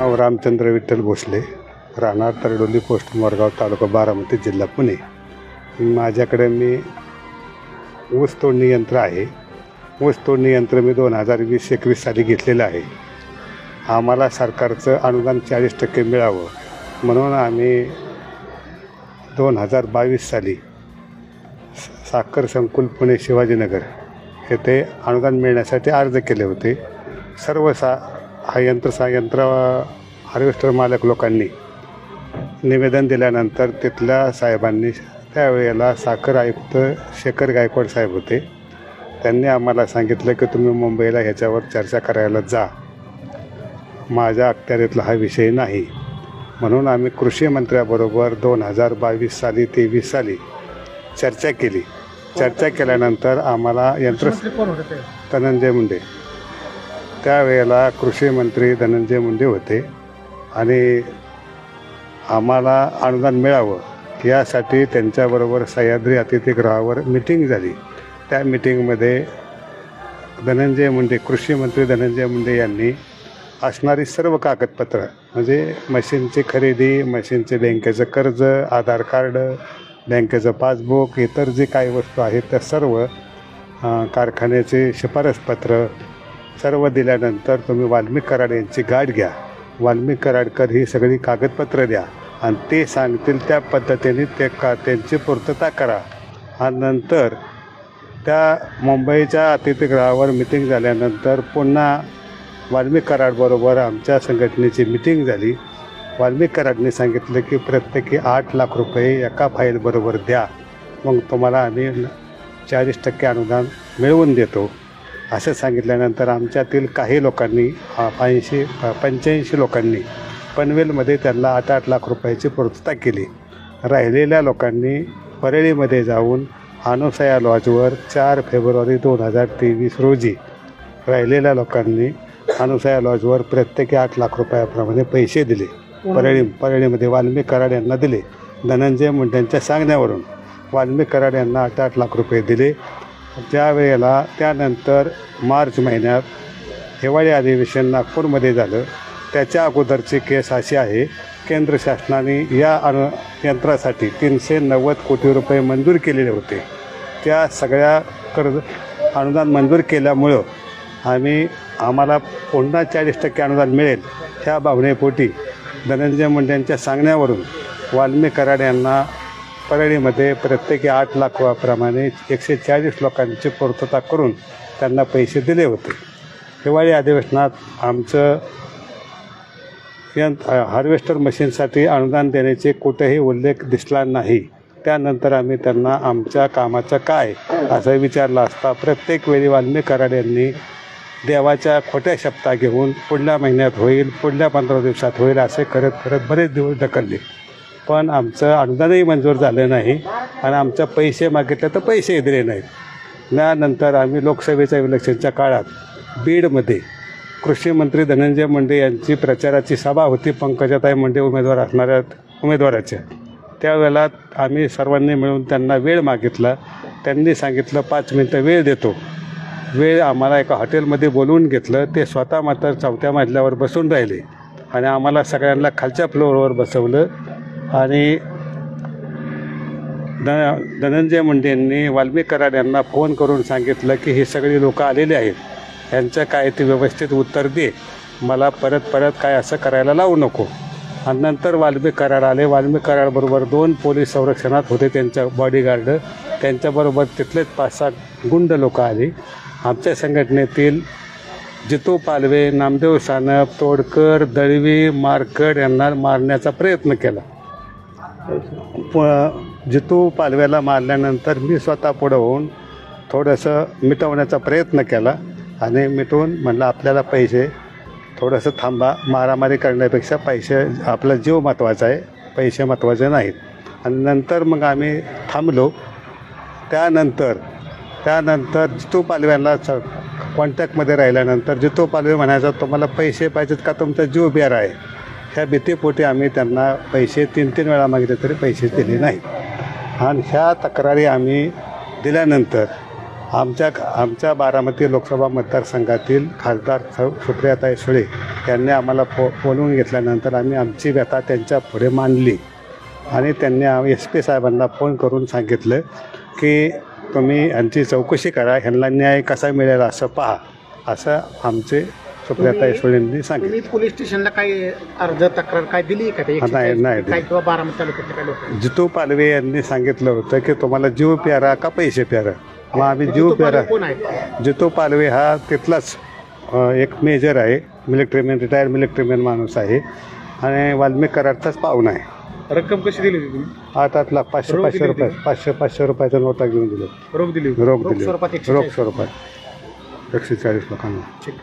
रामचंद्र विठ्ठल भोसले, राहणार तरडोली, पोस्ट मोरगाव, तालुका बारामती, जिल्हा पुणे। माझ्याकडे ऊस तोडणी यंत्र आहे। ऊस तोडणी यंत्र मी 2020-21 साली घेतलेलं आहे। आम्हाला सरकारचं अनुदान 40% मिळावं म्हणून आम्ही 2022 साली साखर संकुल पुणे शिवाजीनगर येथे अनुदान मिळण्यासाठी अर्ज केले होते। सर्व यंत्र हार्वेस्टर मालक लोकांनी निवेदन दिल्यानंतर तिथल्या साहेबांनी, त्यावेळेला साखर आयुक्त शेखर गायकवाड साहेब होते, त्यांनी आम्हाला सांगितलं की तुम्ही मुंबईला ह्याच्यावर चर्चा करायला जा, माझ्या अखत्यारीतला हा विषय नाही। म्हणून आम्ही कृषी मंत्र्याबरोबर 2022-23 साली चर्चा केली। चर्चा केल्यानंतर आम्हाला यंत्र धनंजय मुंडे, त्यावेळेला कृषी मंत्री धनंजय मुंडे होते आणि आम्हाला अनुदान मिळावं यासाठी त्यांच्याबरोबर सह्याद्री अतिथीगृहावर मीटिंग झाली। त्या मीटिंगमध्ये कृषी मंत्री धनंजय मुंडे यांनी असणारी सर्व कागदपत्र, म्हणजे मशीनची खरेदी, मशीनचे बँकेचं कर्ज, आधार कार्ड, बँकेचं पासबुक, इतर जे काही वस्तू आहेत त्या सर्व, कारखान्याचे शिफारसपत्र सर्व दिल्यानंतर तुम्ही वाल्मिक कराड यांची गाठ घ्या, वाल्मिक कराडकर ही सगळी कागदपत्र द्या आणि ते सांगतील त्या पद्धतीने त्यांची पूर्तता करा। आणि नंतर त्या मुंबईच्या अतिथीगृहावर मिटिंग झाल्यानंतर पुन्हा वाल्मिक कराडबरोबर आमच्या संघटनेची मिटिंग झाली। वाल्मिक कराडने सांगितलं की प्रत्येकी 8 लाख रुपये एका फाईलबरोबर द्या, मग तुम्हाला आम्ही 40% अनुदान मिळवून देतो असं सांगितल्यानंतर आमच्यातील काही लोकांनी 85 लोकांनी पनवेलमध्ये त्यांना 8 लाख रुपयाची पूर्तता केली। राहिलेल्या लोकांनी परळीमध्ये जाऊन अनुसया लॉजवर 4 फेब्रुवारी 2023 रोजी राहिलेल्या लोकांनी अनुसया लॉजवर प्रत्येकी 8 लाख रुपयाप्रमाणे पैसे दिले। परळीमध्ये वाल्मिक कराड यांना दिले। धनंजय मुंडेंच्या सांगण्यावरून वाल्मिक कराड यांना 8 लाख रुपये दिले। त्यावेळेला त्यानंतर मार्च महिन्यात हिवाळी अधिवेशन नागपूरमध्ये झालं। त्याच्या अगोदरची केस अशी आहे, केंद्र शासनाने या यंत्रासाठी 390 कोटी रुपये मंजूर केलेले होते। त्या सगळ्या अनुदान मंजूर केल्यामुळं आम्हाला पुन्हा 40% अनुदान मिळेल ह्या भावनेपोटी धनंजय मुंडेंच्या सांगण्यावरून वाल्मिक कराड यांना परळीमध्ये प्रत्येकी 8 लाखाप्रमाणे 140 लोकांची पूर्तता करून त्यांना पैसे दिले होते। हिवाळी अधिवेशनात आमचं हार्वेस्टर मशीनसाठी अनुदान देण्याचे कुठेही उल्लेख दिसला नाही। त्यानंतर आम्ही त्यांना आमच्या कामाचं काय असं विचारलं असता प्रत्येक वेळी वाल्मिक कराड यांनी देवाच्या खोट्या शपथा घेऊन पुढल्या महिन्यात होईल, पुढल्या 15 दिवसात होईल असे करत बरेच दिवस ढकलले, पण आमचं अनुदानही मंजूर झालं नाही आणि आमचे पैसे मागितले तर पैसेही दिले नाहीत। त्यानंतर आम्ही लोकसभेच्या इलेक्शनच्या काळात बीडमध्ये कृषी मंत्री धनंजय मुंडे यांची प्रचाराची सभा होती, पंकजाताई मुंडे उमेदवाराच्या। त्यावेळेला आम्ही सर्वांनी मिळून त्यांना वेळ मागितला। त्यांनी सांगितलं 5 मिनटं वेळ देतो। वेळ आम्हाला एका हॉटेलमध्ये बोलवून घेतलं। ते स्वतः मात्र 4थ्या मजल्यावर बसून राहिले आणि आम्हाला सगळ्यांना खालच्या फ्लोअरवर बसवलं आणि धनंजय मुंडेंनी वाल्मिक कराड यांना फोन करून सांगितलं की ही सगळी लोकं आलेली आहेत, यांचं काय ते व्यवस्थित उत्तर दे, मला परत काय असं करायला लावू नको। आणि नंतर वाल्मिक कराड आले। वाल्मिक कराडबरोबर 2 पोलीस संरक्षणात होते, त्यांच्या बॉडीगार्ड, त्यांच्याबरोबर तिथलेच 5-6 गुंड लोक आले। आमच्या संघटनेतील जितू पालवे, नामदेव सानप, तोडकर, दळवी, मारकड यांना मारण्याचा प्रयत्न केला। जितू पालव्याला मारल्यानंतर मी स्वतः पुढं होऊन थोडंसं मिटवण्याचा प्रयत्न केला आणि मिटवून म्हणलं आपल्याला पैसे, थोडंसं थांबा, मारामारी करण्यापेक्षा पैसे, आपला जीव महत्त्वाचा आहे, पैसे महत्त्वाचे नाहीत। आणि नंतर मग आम्ही थांबलो। त्यानंतर जितू पालव्यांना कॉन्टॅक्टमध्ये राहिल्यानंतर जितू पालवे म्हणायचा तुम्हाला पैसे पाहिजेत का तुमचा जीव बेर आहे, ह्या भीतीपोटी आम्ही त्यांना पैसे 3 वेळा मागितले तरी पैसे दिले नाहीत। आणि ह्या तक्रारी आम्ही दिल्यानंतर आमच्या बारामती लोकसभा मतदारसंघातील खासदार सुप्रियाताई सुळे त्यांनी आम्हाला बोलवून घेतल्यानंतर आम्ही आमची व्यथा त्यांच्या पुढे मांडली आणि त्यांनी एस पी साहेबांना फोन करून सांगितलं की तुम्ही यांची चौकशी करा, ह्यांना न्याय कसा मिळेल असं पहा, असं आमचे सुप्रियाताई यांनी सांगितलं. तुम्ही पोलीस स्टेशनला काही अर्ज तक्रार काय दिली का नाही काय किंवा बारामती तालुक्यातले काय लोक? जितू पालवे यांनी सांगितलं होतं की तुम्हाला जीव प्यारा का पैसे प्यारा. मग आम्ही जीव प्यारा. कोण आहे? जितू पालवे हा तिथलाच एक मेजर आहे, मिलिटरीमॅन, रिटायर्ड मिलिटरीमॅन माणूस आहे आणि वाल्मिक कराडचाच पाहुणा आहे. रक्कम कशी दिली होती तुम्ही? 8 लाख 500 रुपये 500 रुपयाचा नोटा घेऊन दिलो. रोख दिली रोख दिली, स्वरूपात रोख स्वरूपात 140 लोकांना. ठीक.